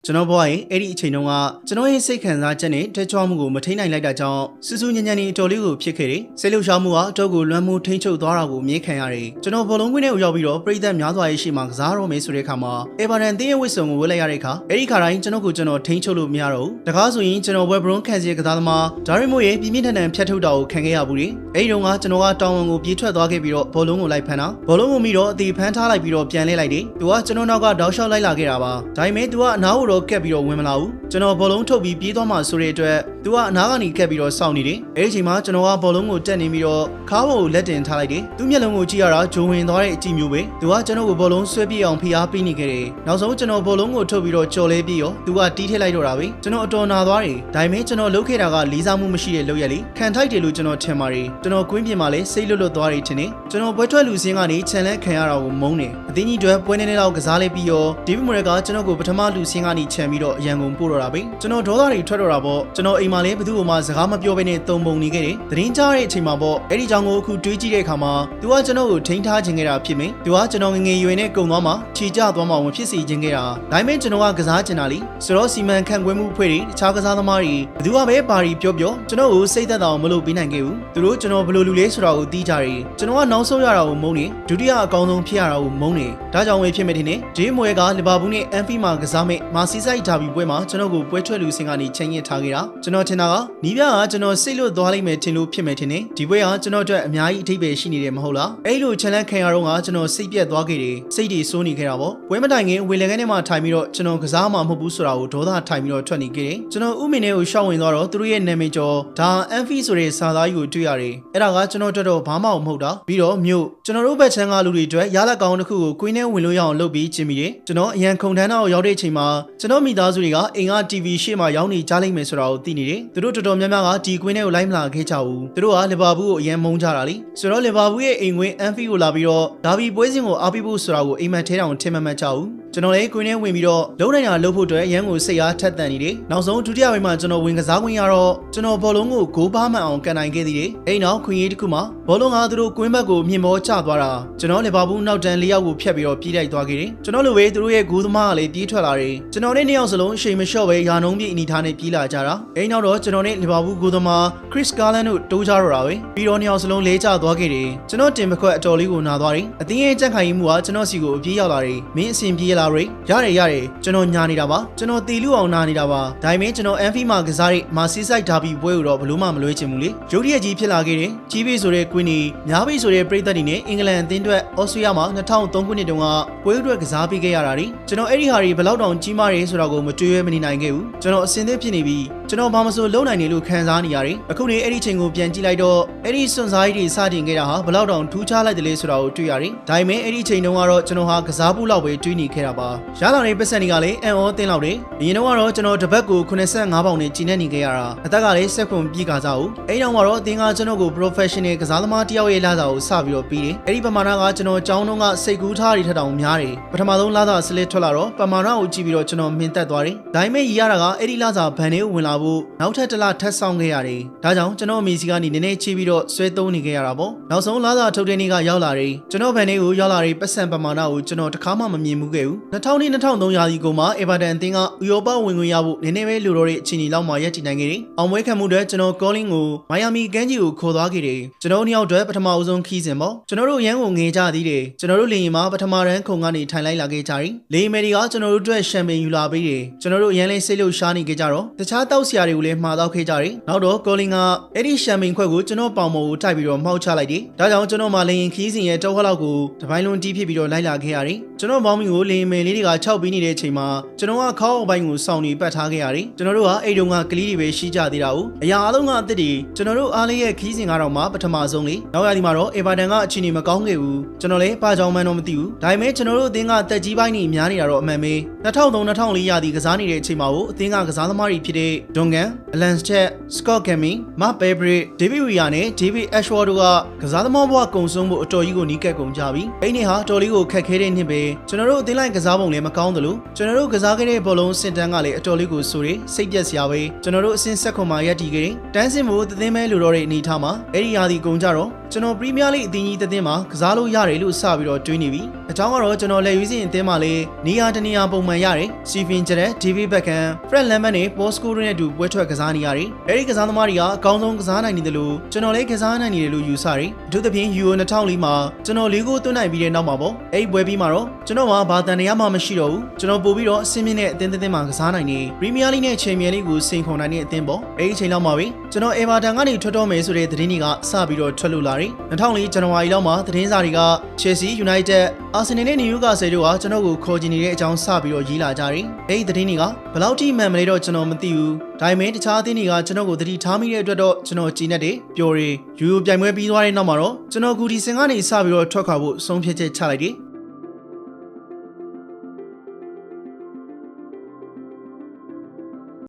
ကျွန်တော်ဘွားရဲ့အဲ့ဒီအချိန်တုန်းကကျွန်တော်ရဲ့စိတ်ခံစားချက်နဲ့တက်ကြွမှုကိုမထိန်းနိုင်လိုက်တာကြောင့်စူးစူးညံ့ညံ့နေအတော်လေးကိုဖြစ်ခဲ့တယ်။စိတ်လှုပ်ရှားမှုကအတော့ကိုလွမ်းမှုထိန်းချုပ်သွားတာကိုမြင်ခံရတယ်။ကျွန်တော်ဘောလုံးကွင်းထဲကိုရောက်ပြီးတော့ပြည်သက်များစွာရဲ့ရှေ့မှာကစားတော့မယ်ဆိုတဲ့အခါမှာအေဗာတန်တင်းရဲ့ဝစ်စုံကိုဝတ်လိုက်ရတဲ့အခါအဲ့ဒီခါတိုင်းကျွန်တော်ထိန်းချုပ်လို့မရတော့ဘူး။တကားဆိုရင်ကျွန်တော်ဝက်ဘရွန်ခံစီကစားသမားဒါရီမိုရဲ့ပြင်းပြင်းထန်ထန်ဖြတ်ထုတ်တာကိုခံခဲ့ရဘူးလေ။အဲ့ဒီတုန်းကကျွန်တော်ကတောင်ဝန်ကိုပြေးထွက်သွားခဲ့ပြီးတော့ဘောလုံးကိုလိုက်ဖမ်းတာ။ဘောလုံးကိုမိတော့အသေးဖမ်းထားလိုက်ပြီးတော့ပြန်လှည့်လိုက်တယ်။သူကကျွန်တော်နောက်ကတောက်လျှောက်လိုက်လာခဲ့တာပါ။ဒါပေမဲ့သူကအနားကိုတော့ကက်ပြီးတော့ဝင်မလာဘူး။ကျွန်တော်ဘောလုံးထုတ်ပြီးပြေးသွားမှဆိုတဲ့အတွက်သူကအနားကနေကက်ပြီးတော့စောင့်နေတယ်။အဲဒီအချိန်မှာကျွန်တော်ကဘောလုံးကိုတက်နေပြီးတော့ခါးပေါ်ကိုလက်တင်ထားလိုက်တယ်။သူ့မျက်လုံးကိုကြည့်ရတာဂျုံဝင်သွားတဲ့အကြည့်မျိုးပဲ။သူကကျွန်တော်ကိုဘောလုံးဆွဲပြေးအောင်ဖိအားပေးနေခဲ့တယ်။နောက်ဆုံးကျွန်တော်ဘောလုံးကိုထုတ်ပြီးတော့ကြော်လဲပြေးရောသူကတီးထည့်လိုက်တော့တာပဲ။ကျွန်တော်အတော်နာသွားတယ်။ဒါပေမဲ့ကျွန်တော်လုပ်ခဲ့တာကလေးစားမှုမရှိတဲ့လုပ်ရက်လေးခံထိုက်တယ်လို့ကျွန်တော်ထင်ပါတယ်။ကျွန်တော်ကွင်းပြင်မှာလည်းစိတ်လွတ်လွတ်သွားတယ်ထင်တယ်။ကျွန်တော်ပွဲထွက်လူစင်းကနေခြံလဲခံရတာကိုမုန်းတယ်။အသင်းကြီးတွေပွဲနေနေတော့ကစားလဲပြီးရောဒေးဗစ်မိုရဲကကျွန်တော်ကိုပထမလူစင်းကနေခြံပြီးတော့အရန်ကုန်ပို့တော့တာပဲ။ကျွန်တော်ဒေါသတွေထွက်တော့တာပေါ့ကျွန်တော်အိမ်မှာလည်းဘယ်သူ့မှစကားမပြောဘဲနဲ့တုံပုံနေခဲ့တယ်။သတင်းကြားတဲ့အချိန်မှာပေါ့အဲ့ဒီကြောင့်ကိုအခုတွေးကြည့်တဲ့အခါမှာသူကကျွန်တော်ကိုထိန်းထားခြင်းခဲ့တာဖြစ်မယ်။သူကကျွန်တော်ငငယ်ရွယ်နဲ့ကုံသွားမှခြေကျသွားမှဝင်ဖြစ်စီခြင်းခဲ့တာ။ဒါပေမဲ့ကျွန်တော်ကကစားချင်တာလीဆိုတော့စီမံခန့်ခွဲမှုအဖွဲ့တွေတခြားကစားသမားတွေဘယ်သူကပဲဘာတွေပြောကျွန်တော်ကိုစိတ်သက်သာအောင်မလုပ်ပေးနိုင်ခဲ့ဘူး။သူတို့ကျွန်တော်ဘယ်လိုလူလဲဆိုတာကိုသိကြတယ်။ကျွန်တော်ကနောက်ဆုံးရတာကိုမုန်းနေဒုတိယအကောင်းဆုံးဖြစ်ရတာကိုမုန်းနေဒါကြောင့်ပဲဖြစ်မယ်ထင်တယ်။ဂျေးမွေကလီဗာပူးနဲ့အန်ဖီမှာကစားမဲ့မာစီဆိုင်ဒါဘီပွဲမှာကျွန်တော်ကိုပွဲထွက်လူစင်ကနေချိန်ရထားခဲ့တာကျွန်တော်ထင်တာကနီးပြကကျွန်တော်စိတ်လွတ်သွားလိမ့်မယ်ထင်လို့ဖြစ်မယ်ထင်တယ်ဒီပွဲကကျွန်တော်အတွက်အများကြီးအထိပ္ပယ်ရှိနေတယ်မဟုတ်လားအဲ့လိုချန်လန့်ခံရတော့ကကျွန်တော်စိတ်ပြက်သွားခဲ့တယ်စိတ်တွေစိုးနေခဲ့တာပေါ့ပွဲမတိုင်ခင်ဝေလန်ကန်းထဲမှာထိုင်ပြီးတော့ကျွန်တော်ကစားမှမဟုတ်ဘူးဆိုတာကိုဒေါသထိုင်ပြီးတော့ထွက်နေခဲ့တယ်ကျွန်တော်ဥမင်ထဲကိုရှောက်ဝင်သွားတော့သူတို့ရဲ့နာမည်ကျော်ဒါအန်ဖီဆိုတဲ့စာသားကြီးကိုတွေ့ရတယ်အဲ့ဒါကကျွန်တော်အတွက်တော့ဘာမှမဟုတ်တာပြီးတော့မြို့ကျွန်တော်တို့ဘက်ချမ်းကလူတွေအတွက်ရလက်ကောင်းတစ်ခုကိုကွင်းထဲဝင်လို့ရအောင်လုပ်ပြီးချင်းမိတယ်ကျွန်တော်အရန်ခုန်ထမ်းတော့ရောက်တဲ့အချိန်မှာကျွန်တော်မိသားစုတွေကအိမ်က TV ရှေ့မှာရောက်နေကြလိမ့်မယ်ဆိုတာကိုသိနေတယ်သူတို့တော်တော်များများကဒီကွင်းထဲကိုလိုက်မလာခဲ့ကြဘူးသူတို့ကလီဗာပူးကိုအရန်မုန်းကြတာလीဆိုတော့လီဗာပူးရဲ့အိမ်ကွင်းအန်ဖီကိုလာပြီးတော့ဒါဘီပွဲစဉ်ကိုအားပေးဖို့ဆိုတာကိုအိမ်မက်ထဲတောင်ထင်မှတ်မှတ်ကြဘူးကျွန်တော်လည်းကွင်းထဲဝင်ပြီးတော့လုံးနိုင်တာလုပ်ဖို့အတွက်ရန်ကိုစိတ်အားထက်သန်နေတယ်နောက်ဆုံးဒုတိယပိုင်းမှာကျွန်တော်ဝင်ကစားခွင့်ရတော့ကျွန်တော်ဘောလုံးကိုဂိုးပါမှန်အောင်ကန်နိုင်ခဲ့သေးတယ်အဲ့နောက်ခွင့်ရေးတစ်ခုမှာဘောလုံးကသူတို့ကွင်းဘက်ကိုမြင်မောကျသွားတာကျွန်တော်လီဗာပူးနောက်တန်း၄ယောက်ကိုဖျက်ပြီးတော့ပြေးလိုက်သွားခဲ့တယ်ကျွန်တော်လိုပဲသူတို့ရဲ့ဂိုးသမားကလည်းပြေးထွက်လာတယ်ကျွန်တော်နဲ့၂ယောက်စလုံးအချိန်မလျှော့ပဲယာနှုံးပြေးအနေထားနဲ့ပြေးလာကြတာအဲ့နောက်တော့ကျွန်တော်နဲ့လီဗာပူးဂိုးသမားခရစ်ကာလန်တို့တိုးကြတော့တာပဲပြီးတော့၂ယောက်စလုံးလဲကျသွားခဲ့တယ်ကျွန်တော်တင်ပခွက်အတော်လေးကိုနာသွားတယ်အသင်းရဲ့ကြက်ခိုင်မှုကကျွန်တော်စီကိုအပြေးရောက်လာတယ်မင်းအဆင်ပြေလာရတယ်ကျွန်တော်ညာနေတာပါကျွန်တော်တီလူအောင်နာနေတာပါဒါပေမဲ့ကျွန်တော်အန်ဖီမှာကစားတဲ့မာစီဆိုင်ဒါဘီပွဲကိုတော့ဘလို့မှမလွဲချင်ဘူးလေရုတ်တရက်ကြီးဖြစ်လာခဲ့တယ်ကြီးပေးဆိုတဲ့ကွင်းနီများပေးဆိုတဲ့ပရိသတ်တွေနဲ့အင်္ဂလန်အသင်းအတွက်ဩစတြေးလျမှာ2003ခုနှစ်တုန်းကပွဲအတွက်ကစားပေးခဲ့ရတာလေကျွန်တော်အဲ့ဒီဟာတွေဘယ်လောက်တောင်ကြီးမားတယ်ဆိုတာကိုမတွေးရမနေနိုင်ခဲ့ဘူးကျွန်တော်အစင်သစ်ဖြစ်နေပြီးကျွန်တော်ဘာမဆိုလုံနိုင်နေလို့ခံစားနေရတယ်အခုနေအဲ့ဒီချိန်ကိုပြန်ကြည့်လိုက်တော့အဲ့ဒီစွန့်စားကြီးတွေစတင်ခဲ့တာဟာဘယ်လောက်တောင်ထူးခြားလိုက်တယ်လဲဆိုတာကိုတွေ့ရတယ်ဒါပေမဲ့အဲ့ဒီချိန်တုန်းကတော့ကျွန်တော်ဟာကစားဖို့လောက်ပဲတွေးနေခဲ့တာပါရလာတဲ့ပတ်စံတွေကလည်းအန်အောတင်းလောက်တယ်အရင်တော့ကျွန်တော်တပတ်ကို85ပေါင်နဲ့ကြီးနေခဲ့ရတာအသက်ကလည်းဆက်ခွန်ပြေးကစားဦးအဲ့နောက်မှာတော့အသင်းကကျွန်တော်ကို professional ကစားသမားတယောက်ရဲ့လစာကိုစပြီးတော့ပြီးတယ်အဲ့ဒီပမာဏကကျွန်တော်ကျောင်းတုန်းကစိတ်ကူးထားတွေထက်တောင်များတယ်ပထမဆုံးလစာဆလစ်ထွက်လာတော့ပမာဏကိုကြည့်ပြီးတော့ကျွန်တော်မြင်သက်သွားတယ်ဒါပေမဲ့ရတာကအဲ့ဒီလစာဘန်တွေကိုဝင်လာဖို့နောက်ထပ်တစ်လထပ်ဆောင်ခဲ့ရတယ်ဒါကြောင့်ကျွန်တော်အမေစီကနေနည်းနည်းချီးပြီးတော့ဆွဲသုံးနေခဲ့ရတာပေါ့နောက်ဆုံးလစာထုတ်တဲ့နေ့ကရောက်လာတယ်ကျွန်တော်ဘန်တွေကိုရောက်လာတဲ့ပတ်စံပမာဏကိုကျွန်တော်တစ်ခါမှမမြင်မှုခဲ့ဘူး2000-2003ရာသီကုန်မှာအေဗာတန်အသင်းကဥရောပဝင်ခွင့်ရဖို့နည်းနည်းပဲလိုတော့တဲ့အချိန်ကြီးလောက်မှရပ်တည်နိုင်ခဲ့တယ်အောင်ပွဲခံမှုတွေကျွန်တော်ကောလင်းကိုမိုင်ယာမီကမ်းခြေကိုခေါ်သွားခဲ့တယ်ကျွန်တော်2ယောက်အတွက်ပထမအဆုံးခီးစဉ်ပေါ့ကျွန်တော်တို့ရန်ကိုငေကြသေးတယ်ကျွန်တော်တို့လေရင်မှာပထမတန်းခုံကနေထိုင်လိုက်လာခဲ့ကြတယ်လေရင်မယ်တွေကကျွန်တော်တို့အတွက်ရှမ်ပိန်ယူလာပေးတယ်ကျွန်တော်တို့ရန်လေးစိတ်လို့ရှားနေခဲ့ကြတော့တခြားတောက်ဆရာတွေကိုလည်းမှားတော့ခဲ့ကြတယ်နောက်တော့ကောလင်းကအဲ့ဒီရှမ်ပိန်ခွက်ကိုကျွန်တော်ပေါင်ပေါ်ကိုတိုက်ပြီးတော့မှောက်ချလိုက်တယ်ဒါကြောင့်ကျွန်တော်မှလေရင်ခီးစဉ်ရဲ့တောက်ခလောက်ကိုတပိုင်းလုံးတီးဖြစ်ပြီးတော့လိုက်လာခဲ့ရတယ်ကျွန်တော်ဘောင်းမီကိုလေရင်မယ်လေးတွေက၆ပြီးနေတဲ့အချိန်မှာကျွန်တော်ကခေါင်းအပိုင်းကိုစောင့်နေပတ်ထားခဲ့ရတယ်ကျွန်တော်တို့ကအဲ့တုန်းကကလေးတွေပဲရှိကြသေးတာ哦အရာအလုံးကအသစ်တွေကျွန်တော်တို့အားလေးရဲ့ခီးစဉ်ကတော့မှပထမဆုံးလေနောက်ရာသီမှာတော့အေဗာတန်ကအခြေအနေမကောင်းခဲ့ဘူးကျွန်တော်လည်းဘာကြောင့်မှန်းတော့မသိဘူးဒါပေမဲ့ကျွန်တော်တို့အသင်းကတက်ကြီးပိုင်းနေများနေတာတော့အမှန်ပဲ2003-2004ရာသီကစားနေတဲ့အချိန်မှာကိုအသင်းကကစားသမားတွေဖြစ်တဲ့ဒွန်ဂန်အလန်စချက်စကော့ကမ်မီမတ်ဘေဘရစ်ဒေးဗစ်ဝီယာနဲ့ဒေးဗစ်အက်ရှ်ဝါတို့ကကစားသမားဘဝကုံဆုံးဖို့အတော်ကြီးကိုနီးကပ်ကုန်ကြပြီအဲ့ဒီဟာတော်လေးကိုခက်ခဲတဲ့နှစ်ပဲကျွန်တော်တို့အသင်းလိုက်ကစားပုံလည်းမကောင်းသလိုကျွန်တော်တို့ကစားခဲ့တဲ့ဘောလုံးစင်တန်းကလည်းအတော်လေးကိုဆိုတယ်စိတ်ပြက်စရာပဲကျွန်တော်တို့အဆင့်ဆက်ခွန်မှာရပ်တည်ခဲ့တယ်တန်းစင်ဖို့သင်းမဲလိုတော့တဲ့အနေထားမှာအဲ့ဒီရာသီကုန်ကြတော့ကျွန်တော်ပရီးမီးယားလိအသင်းကြီးသင်းမှာကစားလို့ရတယ်လို့စပြီးတော့တွေးနေပြီ အကြောင်းကတော့ကျွန်တော်လက်ရွေးစင်အသင်းမှာလေနေရာတနေရာပုံမှန်ရတယ်။စီဖင်ကျတဲ့ DV ဘက်ကန် Fred Lemon နဲ့ Bosco တို့နဲ့အတူပွဲထွက်ကစားနေရတယ်။အဲဒီကစားသမားတွေကအကောင်းဆုံးကစားနိုင်နေတယ်လို့ကျွန်တော်လည်းကစားနိုင်နေတယ်လို့ယူဆတယ်။အထူးသဖြင့် Euro 2004မှာကျွန်တော်၄ဂိုးသွင်းနိုင်ပြီးတဲ့နောက်မှာပေါ့။အဲဒီပွဲပြီးမှာတော့ကျွန်တော်ကဘာတန်တရားမှမရှိတော့ဘူး။ကျွန်တော်ပို့ပြီးတော့အဆင့်မြင့်တဲ့အသင်းမှာကစားနိုင်နေ Premier League နဲ့ Champions League ကိုစိန်ခေါ်နိုင်တဲ့အသင်းပေါ့။အဲဒီအချိန်လောက်မှာပဲကျွန်တော် Everton ကနေထွက်တော့မယ်ဆိုတဲ့သတင်းတွေကစပြီးတော့ထွက်လို့လာတယ်။2004 ဇန်နဝါရီလောက်မှာသတင်းစာတွေက Chelsea United Arsenal နဲ့ Newcastle တို့ကကျွန်တော်ကိုခေါ်ချင်နေတဲ့အကြောင်းစပြီးတော့ရေးလာကြတယ်။အဲဒီသတင်းတွေကဘယ်လောက်ထိမှန်မလဲတော့ကျွန်တော်မသိဘူး။ဒါပေမဲ့တခြားအသင်းတွေကကျွန်တော်ကိုသတိထားမိတဲ့အတွက်တော့ကျွန်တော်ကြည်နေတယ်။ပျော်တယ်။ယူရိုပြိုင်ပွဲပြီးသွားတဲ့နောက်မှာတော့ကျွန်တော်ဂူဒီစင်ကနေစပြီးတော့ထွက်ခွာဖို့ဆုံးဖြတ်ချက်ချလိုက်တယ်။